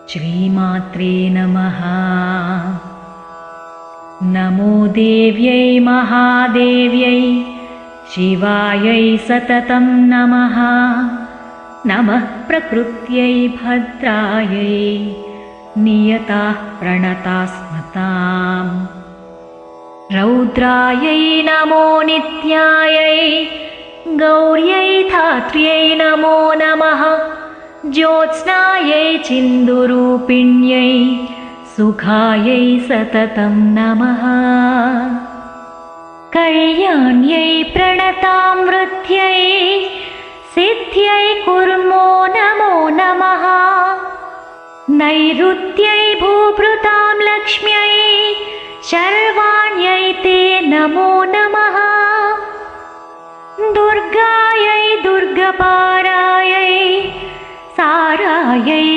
श्रीमात्रे नमः। नमो देव्यै महादेव्यै शिवायै सततं नमः। नमः प्रकृत्यै भद्रायै नियताः प्रणताः स्मताम्। रौद्रायै नमो नित्यायै गौर्यै धात्र्यै नमो नमः। ज्योत्स्नायै चिन्दुरूपिण्यै सुखायै सततं नमः। कल्याण्यै प्रणतामृत्यै सिद्ध्यै कुर्मो नमो नमः। नैऋत्यै भूभृतां लक्ष्म्यै शर्वाण्यै ते नमो नमः। दुर्गायै दुर्गपारायै सारायै